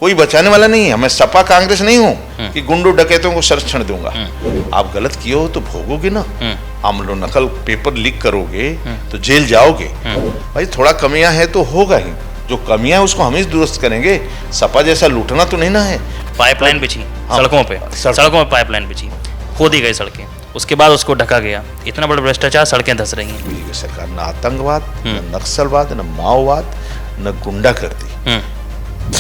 कोई बचाने वाला नहीं है। मैं सपा कांग्रेस नहीं हूँ कि गुंडों डकैतों को संरक्षण दूंगा। आप गलत किए हो तो भोगोगे ना। आमलो नकल पेपर लीक करोगे तो जेल जाओगे। भाई थोड़ा कमियां है तो होगा ही, जो कमियां उसको हम ही दुरुस्त करेंगे। सपा जैसा लूटना तो नहीं ना है। पाइपलाइन बिछी सड़कों पे पाइपलाइन बिछी, खोदी गई सड़कें, उसके बाद उसको ढका गया। इतना बड़ा भ्रष्टाचार, सड़कें धंस रही हैं। सरकार न आतंकवाद, न नक्सलवाद, न माओवाद, न गुंडागर्दी।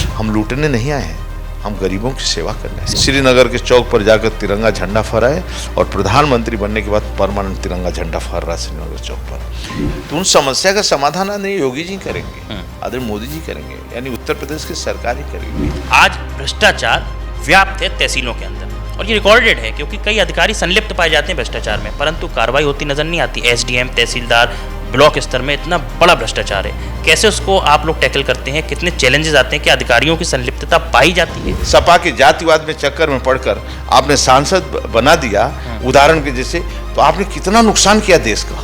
हम लूटने नहीं आए हैं, हम गरीबों की सेवा करने। श्रीनगर के चौक पर जाकर तिरंगा झंडा फहराए और प्रधानमंत्री बनने के बाद परमानेंट तिरंगा झंडा फहर रहा श्रीनगर चौक पर। तो उन समस्या का समाधान आदरणीय योगी जी करेंगे, आदरणीय मोदी जी करेंगे, यानी उत्तर प्रदेश की सरकार ही करेगी। आज भ्रष्टाचार व्याप्त है तहसीलों के अंदर और ये रिकॉर्डेड है, क्योंकि कई अधिकारी संलिप्त पाए जाते हैं भ्रष्टाचार में, परंतु कार्रवाई होती नजर नहीं आती। एसडीएम, तहसीलदार, ब्लॉक स्तर में इतना बड़ा भ्रष्टाचार है, कैसे उसको आप लोग टैकल करते हैं? कितने चैलेंजेस आते हैं कि अधिकारियों की संलिप्तता पाई जाती है? सपा के जातिवाद में चक्कर में पड़कर आपने सांसद बना दिया उदाहरण के जैसे, तो आपने कितना नुकसान किया देश का।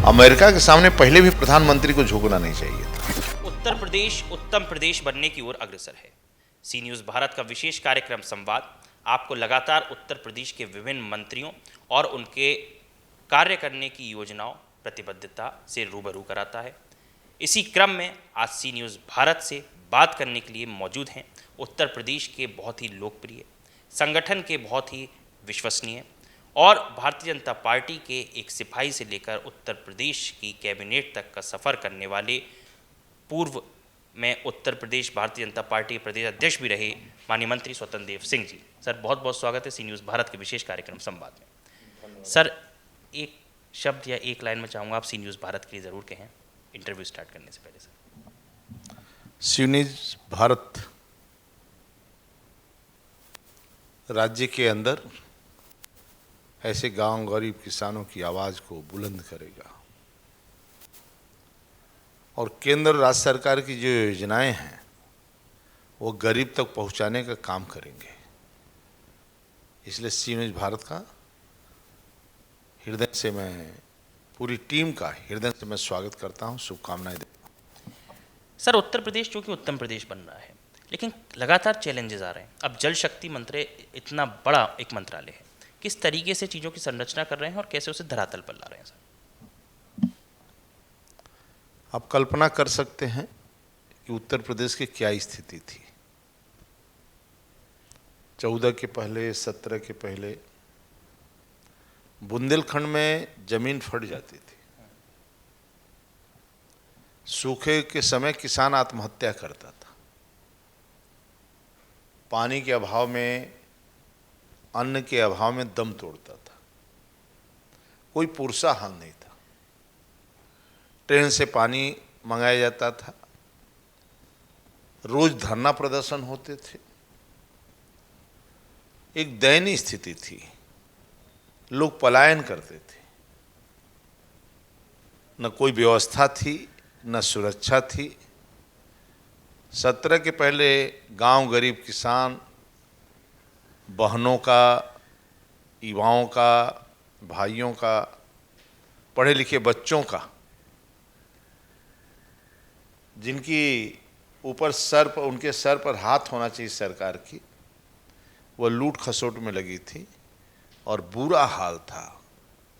अमेरिका के सामने पहले भी प्रधानमंत्री को झुकना नहीं चाहिए था। उत्तर प्रदेश उत्तम प्रदेश बनने की ओर अग्रसर है। सी न्यूज़ भारत का विशेष कार्यक्रम संवाद आपको लगातार उत्तर प्रदेश के विभिन्न मंत्रियों और उनके कार्य करने की योजनाओं, प्रतिबद्धता से रूबरू कराता है। इसी क्रम में आज सी न्यूज़ भारत से बात करने के लिए मौजूद हैं उत्तर प्रदेश के बहुत ही लोकप्रिय, संगठन के बहुत ही विश्वसनीय और भारतीय जनता पार्टी के एक सिपाही से लेकर उत्तर प्रदेश की कैबिनेट तक का सफ़र करने वाले, पूर्व में उत्तर प्रदेश भारतीय जनता पार्टी के प्रदेश अध्यक्ष भी रहे माननीय मंत्री स्वतंत्र देव सिंह जी। सर बहुत बहुत स्वागत है सी न्यूज़ भारत के विशेष कार्यक्रम संवाद में। सर एक शब्द या एक लाइन में चाहूँगा आप सी न्यूज़ भारत के लिए ज़रूर कहें इंटरव्यू स्टार्ट करने से पहले। सर सी न्यूज़ भारत राज्य के अंदर ऐसे गांव गरीब किसानों की आवाज़ को बुलंद करेगा और केंद्र राज्य सरकार की जो योजनाएं हैं वो गरीब तक पहुंचाने का काम करेंगे। इसलिए सी न्यूज़ भारत का हृदय से मैं, पूरी टीम का हृदय से मैं स्वागत करता हूं, शुभकामनाएं देता हूं। सर उत्तर प्रदेश चूँकि उत्तम प्रदेश बन रहा है, लेकिन लगातार चैलेंजेस आ रहे हैं। अब जल शक्ति मंत्री इतना बड़ा एक मंत्रालय है, किस तरीके से चीज़ों की संरचना कर रहे हैं और कैसे उसे धरातल पर ला रहे हैं? सर आप कल्पना कर सकते हैं कि उत्तर प्रदेश की क्या स्थिति थी 14 के पहले, 17 के पहले। बुंदेलखंड में जमीन फट जाती थी, सूखे के समय किसान आत्महत्या करता था, पानी के अभाव में, अन्न के अभाव में दम तोड़ता था, कोई पुरसा हाल नहीं था। ट्रेन से पानी मंगाया जाता था, रोज धरना प्रदर्शन होते थे। एक दयनीय स्थिति थी, लोग पलायन करते थे, न कोई व्यवस्था थी, न सुरक्षा थी। 17 के पहले गांव गरीब किसान, बहनों का, युवाओं का, भाइयों का, पढ़े लिखे बच्चों का, जिनकी ऊपर सर पर, उनके सर पर हाथ होना चाहिए सरकार की, वह लूट खसोट में लगी थी और बुरा हाल था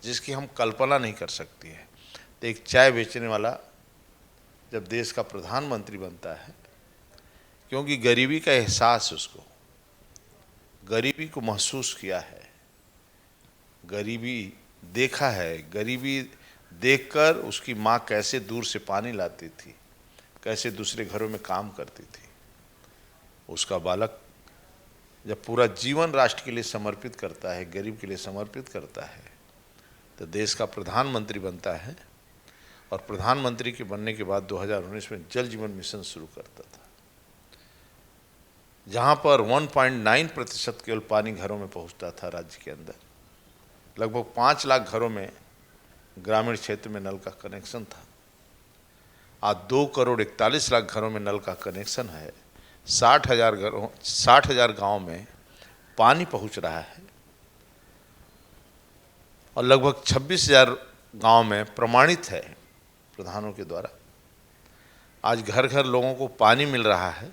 जिसकी हम कल्पना नहीं कर सकती है। तो एक चाय बेचने वाला जब देश का प्रधानमंत्री बनता है, क्योंकि गरीबी का एहसास, उसको गरीबी को महसूस किया है, गरीबी देखा है, गरीबी देखकर उसकी माँ कैसे दूर से पानी लाती थी, कैसे दूसरे घरों में काम करती थी। उसका बालक जब पूरा जीवन राष्ट्र के लिए समर्पित करता है, गरीब के लिए समर्पित करता है, तो देश का प्रधानमंत्री बनता है। और प्रधानमंत्री के बनने के बाद 2019 में जल जीवन मिशन शुरू करता था, जहां पर 1.9% केवल पानी घरों में पहुंचता था। राज्य के अंदर लगभग 5 लाख घरों में ग्रामीण क्षेत्र में नल का कनेक्शन था। आज 2,41,00,000 घरों में नल का कनेक्शन है। 60,000 गाँव में पानी पहुंच रहा है और लगभग 26,000 गाँव में प्रमाणित है प्रधानों के द्वारा। आज घर घर लोगों को पानी मिल रहा है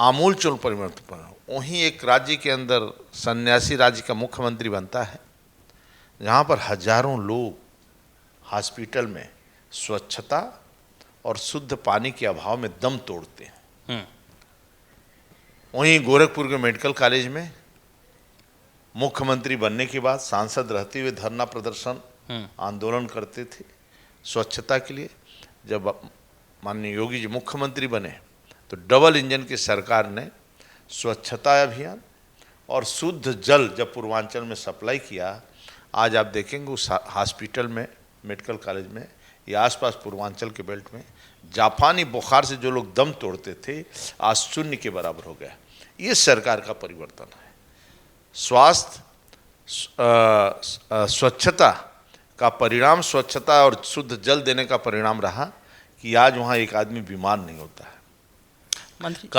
आमूलचूल परिवर्तन। वहीं एक राज्य के अंदर सन्यासी राज्य का मुख्यमंत्री बनता है, जहाँ पर हजारों लोग हॉस्पिटल में स्वच्छता और शुद्ध पानी के अभाव में दम तोड़ते हैं। वहीं गोरखपुर के मेडिकल कॉलेज में मुख्यमंत्री बनने के बाद सांसद रहते हुए धरना प्रदर्शन आंदोलन करते थे स्वच्छता के लिए। जब माननीय योगी जी मुख्यमंत्री बने तो डबल इंजन की सरकार ने स्वच्छता अभियान और शुद्ध जल जब पूर्वांचल में सप्लाई किया, आज आप देखेंगे उस हॉस्पिटल में, मेडिकल कॉलेज में या आसपास पूर्वांचल के बेल्ट में जापानी बुखार से जो लोग दम तोड़ते थे आज शून्य के बराबर हो गया। ये सरकार का परिवर्तन है। स्वास्थ्य स्वच्छता का परिणाम, स्वच्छता और शुद्ध जल देने का परिणाम रहा कि आज वहाँ एक आदमी बीमार नहीं होता है। मंत्री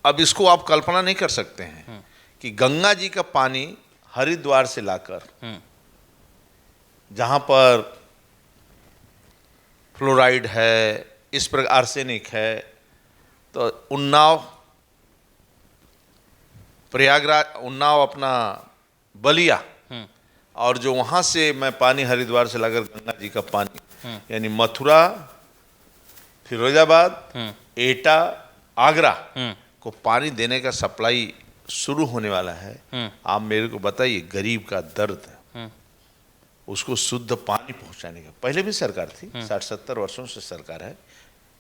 अब इसको आप कल्पना नहीं कर सकते हैं कि गंगा जी का पानी हरिद्वार से लाकर, जहाँ पर फ्लोराइड है, इस प्रकार आर्सेनिक है, तो उन्नाव प्रयागराज, उन्नाव अपना बलिया, और जो वहाँ से मैं पानी हरिद्वार से लाकर गंगा जी का पानी यानी मथुरा, फिरोजाबाद, एटा, आगरा को पानी देने का सप्लाई शुरू होने वाला है। आप मेरे को बताइए, गरीब का दर्द उसको शुद्ध पानी पहुंचाने का, पहले भी सरकार थी, 60-70 वर्षों से सरकार है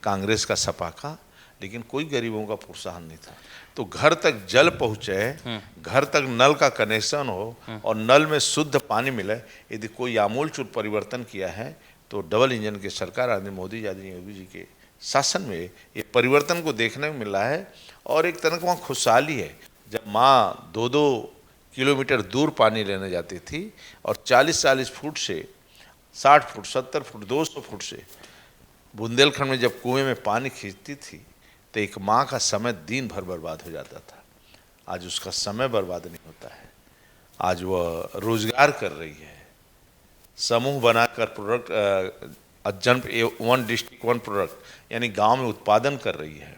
कांग्रेस का, सपा का, लेकिन कोई गरीबों का प्रोत्साहन नहीं था। तो घर तक जल पहुंचे, घर तक नल का कनेक्शन हो और नल में शुद्ध पानी मिले, यदि कोई आमूलचूल परिवर्तन किया है तो डबल इंजन की सरकार आदरणीय मोदी जी, आदरणीय योगी जी के शासन में ये परिवर्तन को देखने को मिल रहा है। और एक तरह का वहाँ खुशहाली है। जब माँ 2-2 किलोमीटर दूर पानी लेने जाती थी और 40-40 फुट से 60 फुट 70 फुट 200 फुट से बुंदेलखंड में जब कुएं में पानी खींचती थी तो एक माँ का समय दिन भर बर्बाद हो जाता था। आज उसका समय बर्बाद नहीं होता है। आज वह रोजगार कर रही है, समूह बनाकर product one district one product यानी गांव में उत्पादन कर रही है,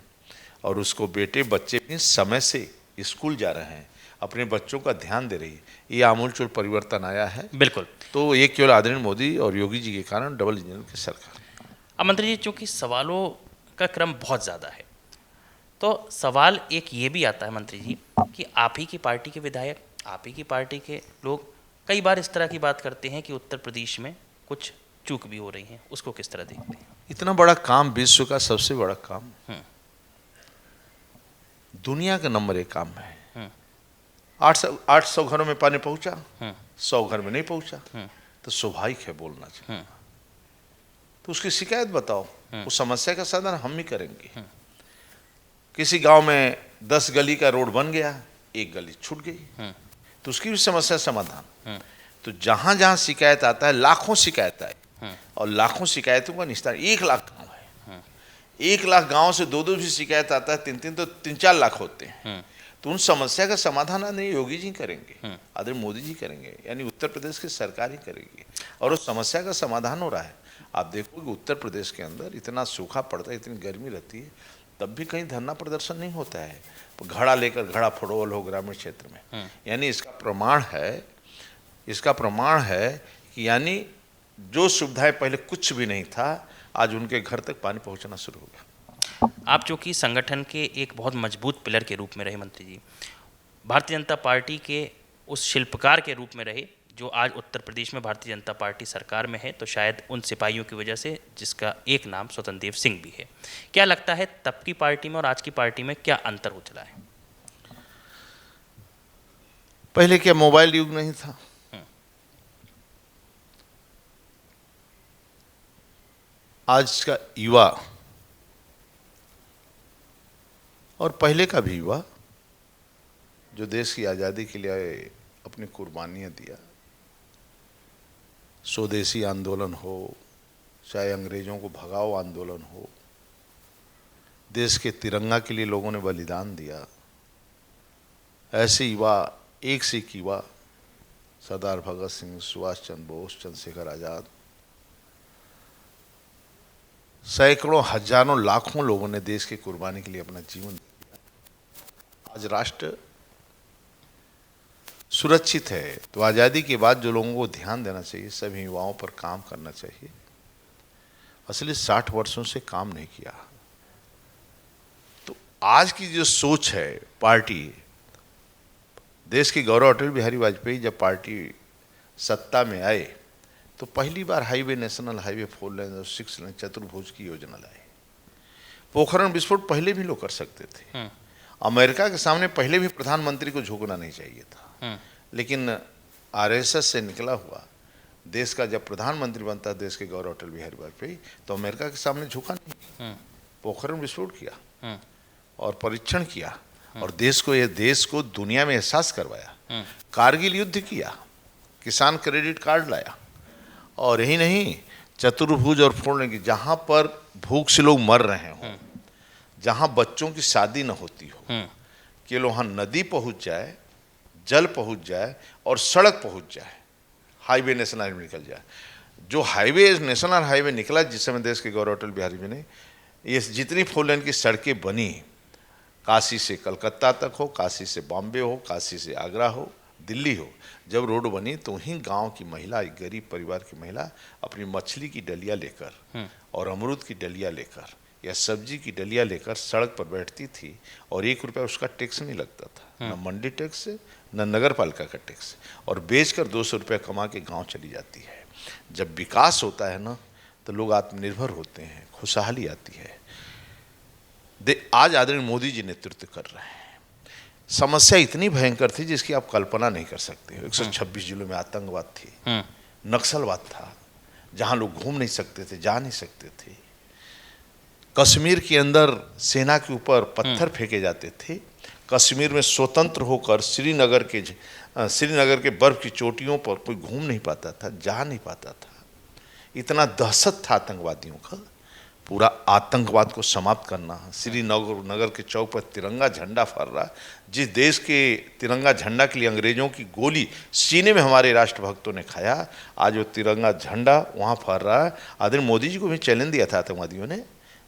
और उसको बेटे बच्चे भी समय से स्कूल जा रहे हैं, अपने बच्चों का ध्यान दे रही है। ये आमूलचूल परिवर्तन आया है। बिल्कुल। तो ये केवल आदरणीय मोदी और योगी जी के कारण डबल इंजन की सरकार। अब मंत्री जी, चूँकि सवालों का क्रम बहुत ज़्यादा है, तो सवाल एक ये भी आता है मंत्री जी कि आप ही की पार्टी के विधायक, आप ही की पार्टी के लोग कई बार इस तरह की बात करते हैं कि उत्तर प्रदेश में कुछ चूक भी हो रही है, उसको किस तरह देखते हैं? इतना बड़ा काम, विश्व का सबसे बड़ा काम, दुनिया का नंबर 1 काम है। 800 घरों में पानी पहुंचा, 100 घर में नहीं पहुंचा, तो स्वाभाविक है बोलना चाहिए। तो उसकी शिकायत बताओ, उस समस्या का समाधान हम ही करेंगे। किसी गांव में 10 गली का रोड बन गया, 1 गली छूट गई, तो उसकी भी समस्या समाधान। तो जहां जहां शिकायत आता है, लाखों शिकायत आए और लाखों शिकायतों का निस्तारण, 1 लाख गाँव है, 1 लाख गाँव से 2-2 भी शिकायत आता है, 3-3 तो 3-4 लाख होते हैं। तो उन समस्या का समाधान आदरणीय योगी जी करेंगे, आदरणीय मोदी जी करेंगे, यानी उत्तर प्रदेश की सरकार ही करेगी, और उस समस्या का समाधान हो रहा है। आप देखोगे उत्तर प्रदेश के अंदर इतना सूखा पड़ता है, इतनी गर्मी रहती है, तब भी कहीं धरना प्रदर्शन नहीं होता है। घड़ा लेकर घड़ा फड़ोल हो ग्रामीण क्षेत्र में, यानी इसका प्रमाण है कि यानी जो सुविधाएं पहले कुछ भी नहीं था, आज उनके घर तक पानी पहुंचना शुरू हो गया। आप चूँकि संगठन के एक बहुत मजबूत पिलर के रूप में रहे मंत्री जी, भारतीय जनता पार्टी के उस शिल्पकार के रूप में रहे जो आज उत्तर प्रदेश में भारतीय जनता पार्टी सरकार में है, तो शायद उन सिपाहियों की वजह से जिसका एक नाम स्वतंत्र देव सिंह भी है। क्या लगता है तब की पार्टी में और आज की पार्टी में क्या अंतर हो चला है? पहले क्या मोबाइल युग नहीं था? आज का युवा और पहले का भी युवा जो देश की आज़ादी के लिए अपनी कुर्बानियां दिया, स्वदेशी आंदोलन हो, चाहे अंग्रेजों को भगाओ आंदोलन हो, देश के तिरंगा के लिए लोगों ने बलिदान दिया, ऐसे युवा, एक से एक युवा, सरदार भगत सिंह, सुभाष चंद्र बोस, चंद्रशेखर आज़ाद, सैकड़ों हजारों लाखों लोगों ने देश की कुर्बानी के लिए अपना जीवन दिया। आज राष्ट्र सुरक्षित है तो आज़ादी के बाद जो लोगों को ध्यान देना चाहिए, सभी युवाओं पर काम करना चाहिए। असली 60 वर्षों से काम नहीं किया। तो आज की जो सोच है पार्टी, देश के गौरव अटल बिहारी वाजपेयी जब पार्टी सत्ता में आए तो पहली बार हाईवे, नेशनल हाईवे 4 लेन और 6 लेन चतुर्भुज की योजना लाए। पोखरण विस्फोट पहले भी लोग कर सकते थे। अमेरिका के सामने पहले भी प्रधानमंत्री को झुकना नहीं चाहिए था, लेकिन आरएसएस से निकला हुआ देश का जब प्रधानमंत्री बनता है देश के गौरव अटल बिहारी वाजपेयी, तो अमेरिका के सामने झुका नहीं। पोखरण विस्फोट किया और परीक्षण किया और देश को दुनिया में एहसास करवाया। कारगिल युद्ध किया, किसान क्रेडिट कार्ड लाया, और यही नहीं, चतुर्भुज और 4 लेन की, जहां पर भूख से लोग मर रहे हों, जहां बच्चों की शादी न होती हो, कि वहां नदी पहुंच जाए, जल पहुंच जाए और सड़क पहुंच जाए, हाईवे नेशनल हाईवे निकल जाए। जो हाईवे नेशनल हाईवे निकला जिस समय देश के गौरव अटल बिहारी जी ने, ये जितनी 4 लेन की सड़कें बनी, काशी से कलकत्ता तक हो, काशी से बॉम्बे हो, काशी से आगरा हो, दिल्ली हो, जब रोड बनी तो वहीं गांव की महिला, एक गरीब परिवार की महिला अपनी मछली की डलिया लेकर और अमरूद की डलिया लेकर या सब्जी की डलिया लेकर सड़क पर बैठती थी और 1 रुपया उसका टैक्स नहीं लगता था, न मंडी टैक्स से न नगर पालिका का टैक्स, और बेचकर 200 रुपया कमा के गांव चली जाती है। जब विकास होता है ना तो लोग आत्मनिर्भर होते हैं, खुशहाली आती है। आज आदरणीय मोदी जी नेतृत्व कर रहे हैं। समस्या इतनी भयंकर थी जिसकी आप कल्पना नहीं कर सकते हो। 126 जिलों में आतंकवाद थी, नक्सलवाद था, जहां लोग घूम नहीं सकते थे, जा नहीं सकते थे। कश्मीर के अंदर सेना के ऊपर पत्थर फेंके जाते थे। कश्मीर में स्वतंत्र होकर श्रीनगर के बर्फ की चोटियों पर कोई घूम नहीं पाता था, जा नहीं पाता था। इतना दहशत था आतंकवादियों का। पूरा आतंकवाद को समाप्त करना। श्रीनगर के चौक पर तिरंगा झंडा फहर रहा। जिस देश के तिरंगा झंडा के लिए अंग्रेजों की गोली सीने में हमारे राष्ट्रभक्तों ने खाया, आज वो तिरंगा झंडा वहाँ फहर रहा है। आदरणीय मोदी जी को भी चैलेंज दिया था आतंकवादियों ने,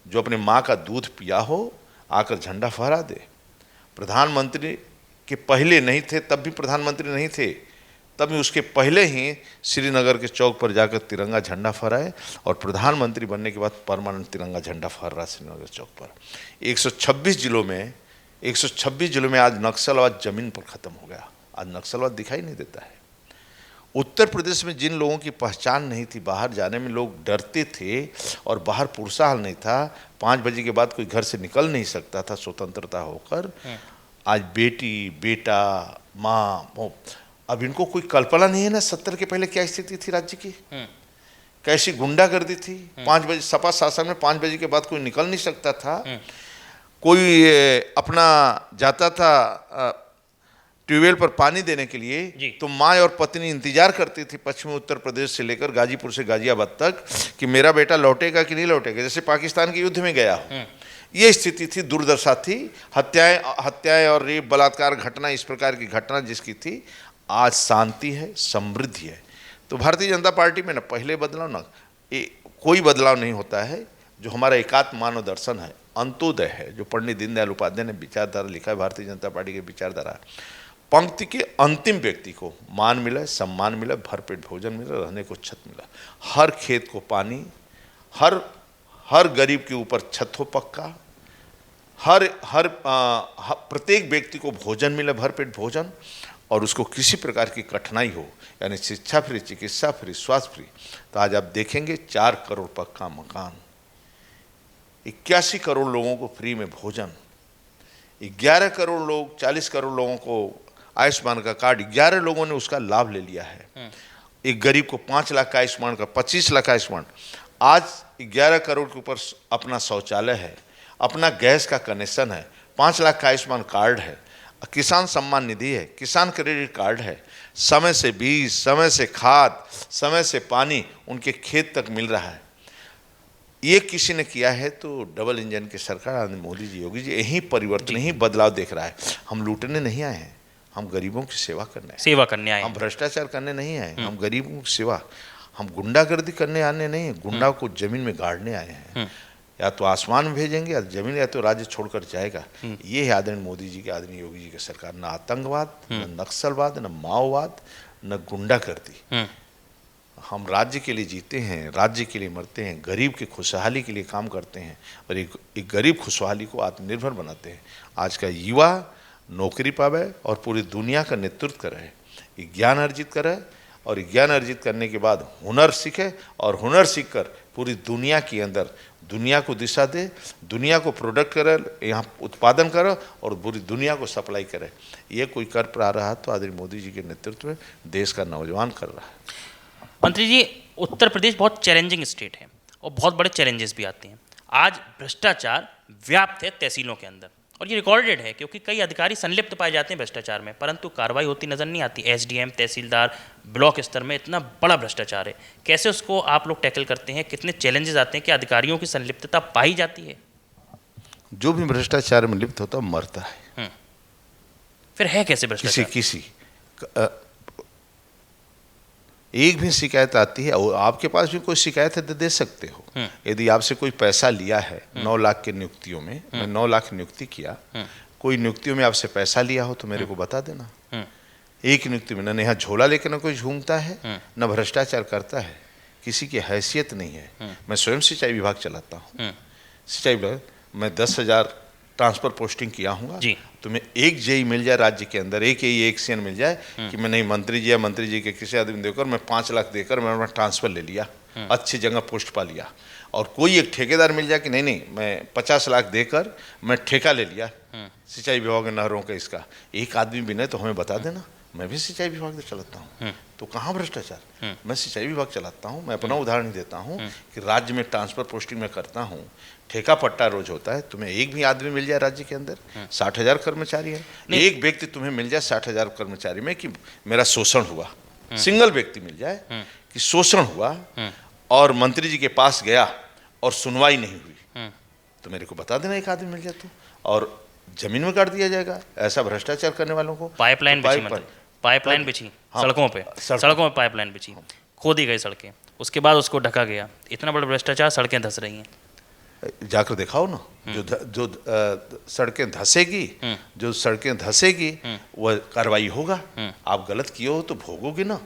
जो अपने माँ का दूध पिया हो आकर झंडा फहरा दे। प्रधानमंत्री के पहले नहीं थे, तब भी प्रधानमंत्री नहीं थे, तब भी उसके पहले ही श्रीनगर के चौक पर जाकर तिरंगा झंडा फहराए, और प्रधानमंत्री बनने के बाद परमानेंट तिरंगा झंडा फहर रहा श्रीनगर चौक पर। 126 जिलों में आज नक्सलवाद जमीन पर खत्म हो गया। आज नक्सलवाद दिखाई नहीं देता है। उत्तर प्रदेश में जिन लोगों की पहचान नहीं थी, बाहर जाने में लोग डरते थे और बाहर पुरसाहाल नहीं था, 5 बजे के बाद कोई घर से निकल नहीं सकता था स्वतंत्रता होकर, आज बेटी, बेटा, माँ, अब इनको कोई कल्पना नहीं है ना 70 के पहले क्या स्थिति थी राज्य की, कैसी गुंडागर्दी थी। 5 बजे सपा शासन में 5 बजे के बाद कोई निकल नहीं सकता था। कोई अपना जाता था ट्यूबवेल पर पानी देने के लिए तो माँ और पत्नी इंतजार करती थी पश्चिमी उत्तर प्रदेश से लेकर गाजीपुर से गाजियाबाद तक कि मेरा बेटा लौटेगा कि नहीं लौटेगा, जैसे पाकिस्तान के युद्ध में गया हो। ये स्थिति थी, दुर्दशा थी। हत्याएं और रेप, बलात्कार घटना, इस प्रकार की घटना जिसकी थी, आज शांति है, समृद्धि है। तो भारतीय जनता पार्टी में ना पहले बदलाव ना कोई बदलाव नहीं होता है। जो हमारा एकात्म मानव दर्शन है, अंत्योदय है, जो पंडित दीनदयाल उपाध्याय ने विचारधारा लिखा है, भारतीय जनता पार्टी की विचारधारा, पंक्ति के अंतिम व्यक्ति को मान मिले, सम्मान मिले, भरपेट भोजन मिले, रहने को छत मिला, हर खेत को पानी, हर गरीब के ऊपर छत हो पक्का, प्रत्येक व्यक्ति को भोजन मिले, भरपेट भोजन, और उसको किसी प्रकार की कठिनाई हो, यानी शिक्षा फ्री, चिकित्सा फ्री, स्वास्थ्य फ्री। तो आज आप देखेंगे 4 करोड़ पक्का मकान, 81 करोड़ लोगों को फ्री में भोजन, 11 करोड़ लोग, 40 करोड़ लोगों को आयुष्मान का कार्ड, 11 लोगों ने उसका लाभ ले लिया है। एक गरीब को 5 लाख का आयुष्मान का, 25 लाख आयुष्मान। आज 11 करोड़ के ऊपर अपना शौचालय है, अपना गैस का कनेक्शन है, 5 लाख का आयुष्मान कार्ड है, किसान सम्मान निधि है, किसान क्रेडिट कार्ड है, समय से बीज, समय से खाद, समय से पानी उनके खेत तक मिल रहा है। ये किसी ने किया है तो डबल इंजन की सरकार, मोदी जी, योगी जी, यही परिवर्तन, यही बदलाव देख रहा है। हम लूटने नहीं आए हैं, हम गरीबों की सेवा करने आए। हम भ्रष्टाचार करने नहीं आए, हम गरीबों की सेवा, हम गुंडागर्दी करने आने नहीं, गुंडा को जमीन में गाड़ने आए हैं। या तो आसमान में भेजेंगे या जमीन, या तो राज्य छोड़कर जाएगा। ये है आदरणीय मोदी जी की, आदरणीय योगी जी की सरकार। न आतंकवाद, न नक्सलवाद, न माओवाद, न गुंडागर्दी। हम राज्य के लिए जीते हैं, राज्य के लिए मरते हैं, गरीब की खुशहाली के लिए काम करते हैं और एक गरीब खुशहाली को आत्मनिर्भर बनाते हैं। आज का युवा नौकरी पावे और पूरी दुनिया का नेतृत्व करे, ज्ञान अर्जित करे और ज्ञान अर्जित करने के बाद हुनर सीखे और हुनर सीखकर पूरी दुनिया के अंदर दुनिया को दिशा दे, दुनिया को प्रोडक्ट करे, यहाँ उत्पादन करे और पूरी दुनिया को सप्लाई करे। ये कोई कर पा रहा तो आदरणीय मोदी जी के नेतृत्व में देश का नौजवान कर रहा है। मंत्री जी, उत्तर प्रदेश बहुत चैलेंजिंग स्टेट है और बहुत बड़े चैलेंजेस भी आते हैं। आज भ्रष्टाचार व्याप्त है तहसीलों के अंदर और ये रिकॉर्डेड है, क्योंकि कई अधिकारी संलिप्त पाए जाते हैं भ्रष्टाचार में, परंतु कार्रवाई होती नजर नहीं आती। एसडीएम, तहसीलदार, ब्लॉक स्तर में इतना बड़ा भ्रष्टाचार है, कैसे उसको आप लोग टैकल करते हैं? कितने चैलेंजेस आते हैं कि अधिकारियों की संलिप्तता पाई जाती है? जो भी भ्रष्टाचार में लिप्त होता मरता है। फिर है कैसे भ्रष्टाचार? किसी एक भी शिकायत आती है और आपके पास भी कोई शिकायत है तो दे सकते हो। यदि आपसे कोई पैसा लिया है 9 लाख की नियुक्तियों में, मैं 9 लाख नियुक्ति किया, कोई नियुक्तियों में आपसे पैसा लिया हो तो मेरे को बता देना। एक नियुक्ति में न यहाँ झोला लेकर न कोई झूमता है, न भ्रष्टाचार करता है, किसी की हैसियत नहीं है। मैं स्वयं सिंचाई विभाग चलाता हूँ। सिंचाई विभाग मैं 10,000 ट्रांसफर पोस्टिंग किया हूँ। तुम्हें एक जेई मिल जाए राज्य के अंदर, एक सीएन मिल जाए कि मैं नहीं मंत्री जी या मंत्री जी के किसी आदमी देकर मैं 5 लाख देकर मैं अपना ट्रांसफर ले लिया, अच्छी जगह पोस्ट पा लिया। और कोई एक ठेकेदार मिल जाए कि नहीं मैं 50 लाख देकर मैं ठेका ले लिया सिंचाई विभाग नहरों का, इसका एक आदमी भी नहीं तो हमें बता देना। मैं भी सिंचाई विभाग चलाता हूँ, तो कहाँ भ्रष्टाचार? मैं सिंचाई विभाग चलाता हूँ। मैं अपना उदाहरण देता हूँ कि राज्य में ट्रांसफर पोस्टिंग में करता हूँ, ठेका पट्टा रोज होता है। तुम्हें एक भी आदमी मिल जाए राज्य के अंदर, 60,000 कर्मचारी है, एक व्यक्ति तुम्हें मिल जाए 60,000 कर्मचारी में कि मेरा शोषण हुआ, सिंगल व्यक्ति मिल जाए कि शोषण हुआ और मंत्री जी के पास गया और सुनवाई नहीं हुई, तो मेरे को बता देना, एक आदमी मिल जाए तो, और जमीन में काट दिया जाएगा। ऐसा भ्रष्टाचार करने वालों को पाइपलाइन बिछी सड़कों में पाइपलाइन बिछी, खोदी गई सड़कें, उसके बाद उसको ढका गया। इतना बड़ा भ्रष्टाचार, सड़कें धंस रही हैं। जाकर दिखाओ ना, जो सड़कें धंसेगी वह कार्रवाई होगा। आप गलत किए हो तो भोगोगे ना।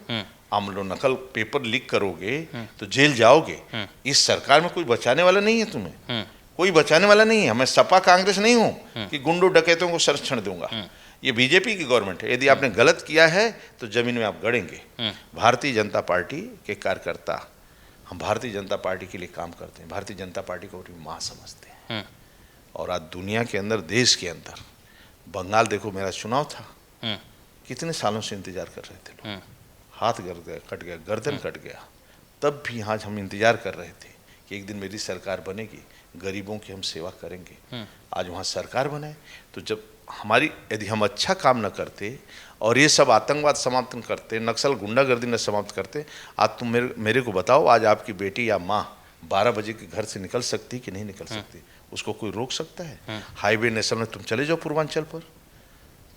आप लोग नकल पेपर लीक करोगे तो जेल जाओगे। इस सरकार में कोई बचाने वाला नहीं है, तुम्हें कोई बचाने वाला नहीं है। मैं सपा कांग्रेस नहीं हूं कि गुंडों डकैतों को संरक्षण दूंगा। ये बीजेपी की गवर्नमेंट है। यदि आपने गलत किया है तो जमीन में आप गड़ेंगे। भारतीय जनता पार्टी के कार्यकर्ता, हम भारतीय जनता पार्टी के लिए काम करते हैं, भारतीय जनता पार्टी को अपनी माँ समझते हैं। और आज दुनिया के अंदर, देश के अंदर, बंगाल देखो, मेरा चुनाव था, कितने सालों से इंतजार कर रहे थे लोग, हाथ कट गया, गर्दन कट गया, तब भी आज हम इंतजार कर रहे थे कि एक दिन मेरी सरकार बनेगी, गरीबों की हम सेवा करेंगे। आज वहाँ सरकार बनाए तो जब यदि हम अच्छा काम न करते और ये सब आतंकवाद समाप्त न करते, नक्सल गुंडागर्दी न समाप्त करते, आज तुम मेरे को बताओ, आज आपकी बेटी या माँ 12 बजे के घर से निकल सकती कि नहीं निकल सकती? उसको कोई रोक सकता है? हाईवे नेशनल में तुम चले जाओ, पूर्वांचल पर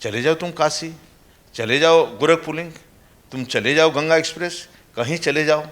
चले जाओ, तुम काशी चले जाओ, गोरखपुर लिंक, तुम चले जाओ, गंगा एक्सप्रेस, कहीं चले जाओ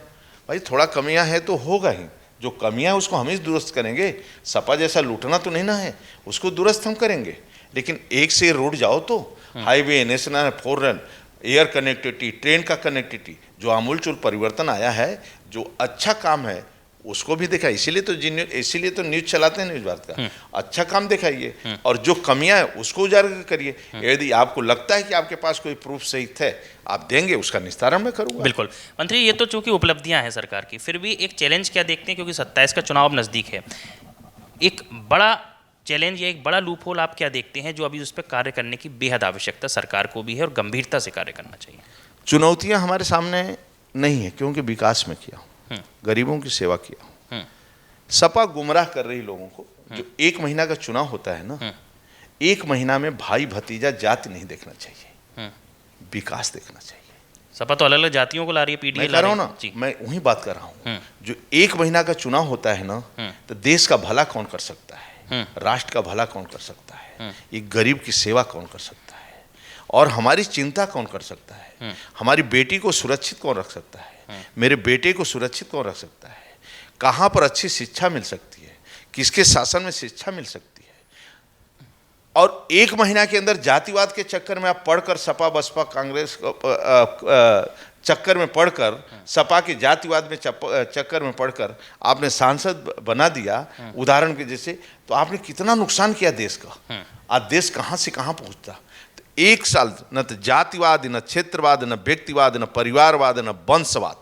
भाई। थोड़ा कमियां है तो होगा ही, जो कमियां है उसको हम ही दुरुस्त करेंगे। सपा जैसा लूटना तो नहीं ना है, उसको दुरुस्त हम करेंगे। लेकिन एक से रोड जाओ तो हाईवे, नेशनल, 4 लेन, एयर कनेक्टिविटी, ट्रेन का कनेक्टिविटी, जो आमूलचूल परिवर्तन आया है, जो अच्छा काम है उसको भी दिखाइए। इसीलिए तो न्यूज चलाते हैं, न्यूज भारत का। अच्छा काम दिखाइए और जो कमियां है उसको उजागर करिए। यदि आपको लगता है कि आपके पास कोई प्रूफ सहित है, आप देंगे, उसका निस्तारण मैं करूंगा। बिल्कुल मंत्री, ये तो चूंकि उपलब्धियां हैं सरकार की, फिर भी एक चैलेंज क्या देखते हैं, क्योंकि 27 का चुनाव नजदीक है, एक बड़ा चैलेंज या एक बड़ा लूप होल आप क्या देखते हैं जो अभी उस पर कार्य करने की बेहद आवश्यकता सरकार को भी है और गंभीरता से कार्य करना चाहिए? चुनौतियां हमारे सामने नहीं है, क्योंकि विकास में किया, गरीबों की सेवा किया। सपा गुमराह कर रही लोगों को। जो 1 महीना का चुनाव होता है ना, 1 महीना में भाई भतीजा जाति नहीं देखना चाहिए, विकास देखना चाहिए। सपा तो अलग अलग जातियों को ला रही है, पीडीए ला रहा हूं ना, मैं वही बात कर रहा हूं। जो 1 महीना का चुनाव होता है ना, तो देश का भला कौन कर सकता है, राष्ट्र का भला कौन कर सकता है, एक गरीब की सेवा कौन कर सकता है, और हमारी चिंता कौन कर सकता है, हमारी बेटी को सुरक्षित कौन रख सकता है, मेरे बेटे को सुरक्षित कौन रख सकता है, कहाँ पर अच्छी शिक्षा मिल सकती है, किसके शासन में शिक्षा मिल सकती है? और एक महीना के अंदर जातिवाद के चक्कर में आप पढ़कर, सपा बसपा कांग्रेस चक्कर में पढ़कर, सपा के जातिवाद में चक्कर में पढ़कर आपने सांसद बना दिया उदाहरण के जैसे, तो आपने कितना नुकसान किया देश का। आज देश कहां से कहां पहुंचता। तो एक साल न तो जातिवाद, न क्षेत्रवाद, न व्यक्तिवाद, न परिवारवाद, न वंशवाद,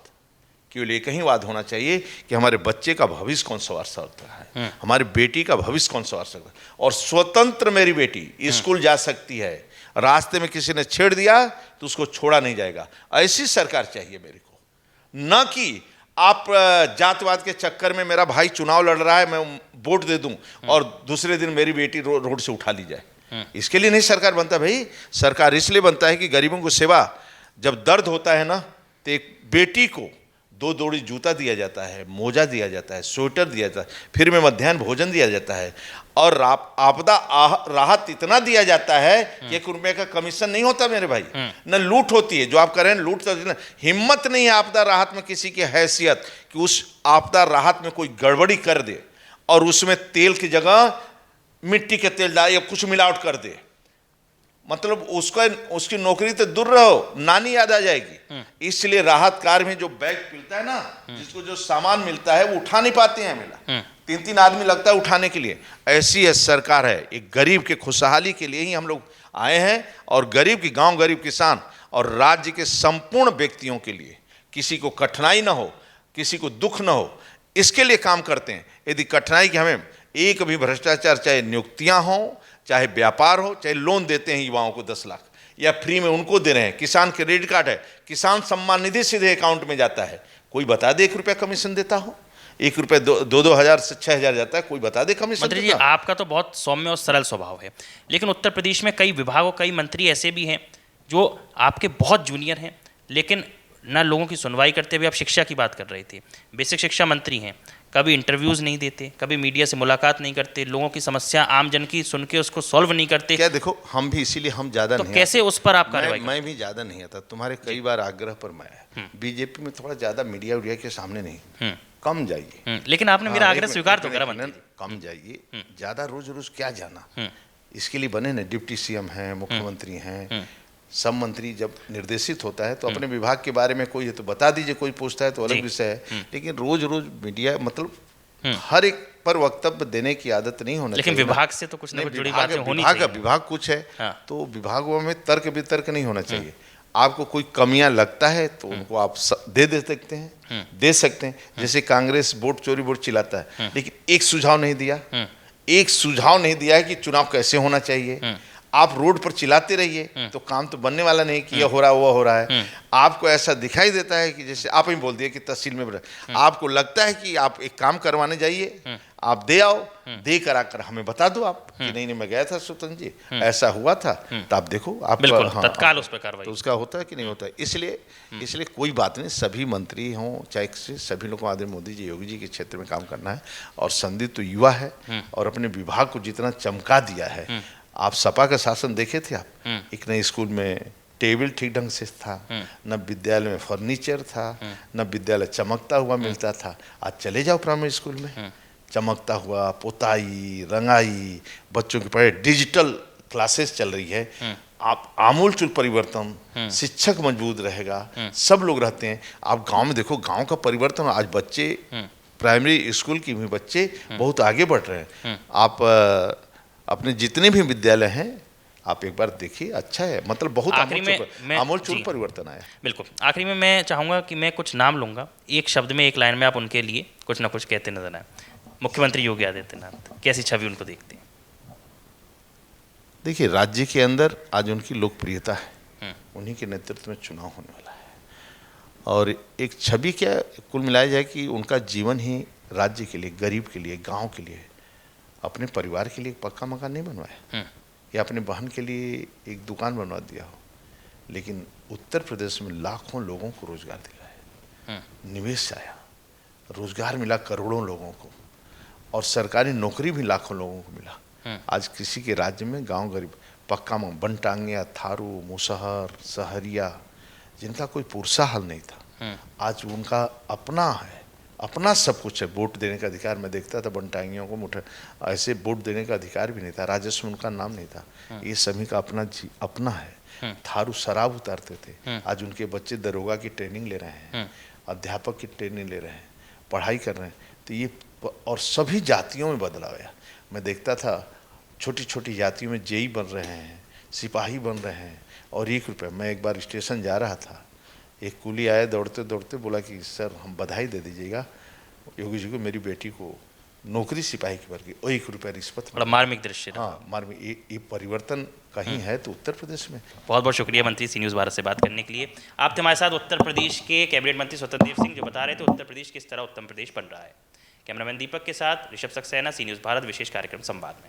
केवल एक ही वाद होना चाहिए कि हमारे बच्चे का भविष्य कौन संवार सकता है, हमारी बेटी का भविष्य कौन संवार सकता है। और स्वतंत्र मेरी बेटी स्कूल जा सकती है, रास्ते में किसी ने छेड़ दिया तो उसको छोड़ा नहीं जाएगा। ऐसी सरकार चाहिए मेरे को, न कि आप जातवाद के चक्कर में मेरा भाई चुनाव लड़ रहा है, मैं वोट दे दूं और दूसरे दिन मेरी बेटी रोड से उठा ली जाए। इसके लिए नहीं सरकार बनता भाई। सरकार इसलिए बनता है कि गरीबों को सेवा, जब दर्द होता है ना तो एक बेटी को 2 जोड़ी जूता दिया जाता है, मोजा दिया जाता है, स्वेटर दिया जाता है, फिर में मध्याह्न भोजन दिया जाता है, और आपदा राहत इतना दिया जाता है कि 1 रुपये का कमीशन नहीं होता मेरे भाई, न लूट होती है। जो आप करें लूट, तो हिम्मत नहीं है आपदा राहत में किसी की हैसियत कि उस आपदा राहत में कोई गड़बड़ी कर दे और उसमें तेल की जगह मिट्टी के तेल डाल या कुछ मिलावट कर दे। मतलब उसकी नौकरी तो दूर रहो, नानी याद आ जाएगी। इसलिए राहत कार्य में जो बैग मिलता है ना, जिसको जो सामान मिलता है वो उठा नहीं पाते हैं मेला, 3-3 आदमी लगता है उठाने के लिए। ऐसी है सरकार है। एक गरीब के खुशहाली के लिए ही हम लोग आए हैं, और गरीब की गांव, गरीब किसान और राज्य के संपूर्ण व्यक्तियों के लिए, किसी को कठिनाई ना हो, किसी को दुख ना हो, इसके लिए काम करते हैं। यदि कठिनाई की हमें एक भी भ्रष्टाचार, चाहे नियुक्तियां हो, चाहे व्यापार हो, चाहे लोन देते हैं युवाओं को 10 लाख या फ्री में उनको दे रहे हैं, किसान क्रेडिट कार्ड है, किसान सम्मान निधि सीधे अकाउंट में जाता है, कोई बता दे 1 रुपया कमीशन देता हो? 1 रुपये 2-2 हज़ार से 6 हज़ार जाता है, कोई बता दे कमीशन? मंत्री जी, आपका तो बहुत सौम्य और सरल स्वभाव है, लेकिन उत्तर प्रदेश में कई विभागों, कई मंत्री ऐसे भी हैं जो आपके बहुत जूनियर हैं, लेकिन ना लोगों की सुनवाई करते हुए। आप शिक्षा की बात कर रहे थे, बेसिक शिक्षा मंत्री हैं, कभी इंटरव्यूज़ नहीं देते, कभी मीडिया से मुलाकात नहीं करते, लोगों की समस्या आम जन की सुन के उसको सॉल्व नहीं करते। क्या देखो, हम भी इसीलिए हम ज़्यादा तो नहीं कैसे उस पर आप कार्रवाई? मैं भी ज़्यादा नहीं आता, तुम्हारे कई बार आग्रह पर मैं आया। बीजेपी में थोड़ा ज़्यादा मीडिया उडिया के सामने नहीं, कम जाइए। लेकिन आपने मेरा आग्रह स्वीकार तो करा मंत्री जी। कम जाइए, ज़्यादा रोज रोज क्या जाना। इसके लिए बने ना, डिप्टी सीएम हैं, मुख्यमंत्री हैं, सब मंत्री जब निर्देशित होता है तो अपने विभाग के बारे में कोई है तो बता दीजिए, कोई पूछता है तो अलग विषय है, लेकिन रोज रोज मीडिया मतलब हर एक पर वक्तव्य देने की आदत नहीं होना लेकिन चाहिए। विभाग से तो कुछ ना कुछ जुड़ी बातें होनी चाहिए। विभाग कुछ है तो विभागों में तर्क वितर्क नहीं होना चाहिए। आपको कोई कमियां लगता है तो उनको आप दे सकते हैं, दे सकते हैं। जैसे कांग्रेस वोट चोरी वोट चिल्लाता है, लेकिन एक सुझाव नहीं दिया, एक सुझाव नहीं दिया है कि चुनाव कैसे होना चाहिए। आप रोड पर चिल्लाते रहिए तो काम तो बनने वाला नहीं कि यह हो रहा वो हो रहा है। आपको ऐसा दिखाई देता है कि जैसे आप ही बोल दिए कि तहसील में आपको लगता है कि आप एक काम करवाने जाइए, आप दे आओ, दे कर आकर हमें बता दो आप कि नहीं मैं गया था स्वतंत्र जी, ऐसा हुआ था, तो आप देखो आप तत्काल उस पर कार्रवाई तो उसका होता है कि नहीं होता है। इसलिए कोई बात नहीं, सभी मंत्री हों चाहे सभी लोगों को आदरणीय मोदी जी, योगी जी के क्षेत्र में काम करना है। और संदीप तो युवा है और अपने विभाग को जितना चमका दिया है। आप सपा का शासन देखे थे आप, एक नए स्कूल में टेबल ठीक ढंग से था, न विद्यालय में फर्नीचर था, न विद्यालय चमकता हुआ मिलता था। आज चले जाओ प्राइमरी स्कूल में, चमकता हुआ, पोताई रंगाई, बच्चों की पढ़ाई, डिजिटल क्लासेस चल रही है। आप आमूलचूल परिवर्तन, शिक्षक मजबूत रहेगा, सब लोग रहते हैं। आप गांव में देखो, गांव का परिवर्तन, आज बच्चे प्राइमरी स्कूल की भी बच्चे बहुत आगे बढ़ रहे हैं। आप अपने जितने भी विद्यालय हैं आप एक बार देखिए, अच्छा है, मतलब बहुत आमूलचूल परिवर्तन आया। बिल्कुल। आखिरी में मैं चाहूँगा कि मैं कुछ नाम लूँगा, एक शब्द में, एक लाइन में आप उनके लिए कुछ ना कुछ कहते नजर आए। मुख्यमंत्री योगी आदित्यनाथ, कैसी छवि उनको देखते हैं? देखिए, राज्य के अंदर आज उनकी लोकप्रियता है, उन्हीं के नेतृत्व में चुनाव होने वाला है। और एक छवि क्या कुल मिलाया जाए कि उनका जीवन ही राज्य के लिए, गरीब के लिए, गाँव के लिए, अपने परिवार के लिए एक पक्का मकान नहीं बनवाया या अपने बहन के लिए एक दुकान बनवा दिया हो, लेकिन उत्तर प्रदेश में लाखों लोगों को रोजगार दिया है, निवेश आया, रोजगार मिला करोड़ों लोगों को, और सरकारी नौकरी भी लाखों लोगों को मिला। आज किसी के राज्य में गांव गरीब पक्का बनटांगिया, थारू, मुसहर, सहरिया, जिनका कोई पुरसा हाल नहीं था, आज उनका अपना है, अपना सब कुछ है। वोट देने का अधिकार मैं देखता था बनटांगियों को, मुठा ऐसे वोट देने का अधिकार भी नहीं था, राजस्व में उनका नाम नहीं था। ये सभी का अपना है। थारू शराब उतारते थे, आज उनके बच्चे दरोगा की ट्रेनिंग ले रहे हैं, अध्यापक की ट्रेनिंग ले रहे हैं, पढ़ाई कर रहे हैं। तो ये और सभी जातियों में बदलाव आया। मैं देखता था छोटी छोटी जातियों में जेई बन रहे हैं, सिपाही बन रहे हैं, और 1 रुपये। मैं एक बार स्टेशन जा रहा था, एक कुली आया दौड़ते दौड़ते, बोला कि सर हम बधाई दे दीजिएगा योगी जी को, मेरी बेटी को नौकरी सिपाही की भर गई, और 1 रुपया रिश्वत। बड़ा मार्मिक दृश्य। हाँ, मार्मिक। ये परिवर्तन कहीं है तो उत्तर प्रदेश में। बहुत बहुत शुक्रिया मंत्री, सी न्यूज़ भारत से बात करने के लिए। आप थे हमारे साथ उत्तर प्रदेश के कैबिनेट मंत्री स्वतंत्र देव सिंह, जो बता रहे थे उत्तर प्रदेश किस तरह उत्तम प्रदेश बन रहा है। कैमरामैन दीपक के साथ ऋषभ सक्सेना, सी न्यूज़ भारत, विशेष कार्यक्रम संवाद में।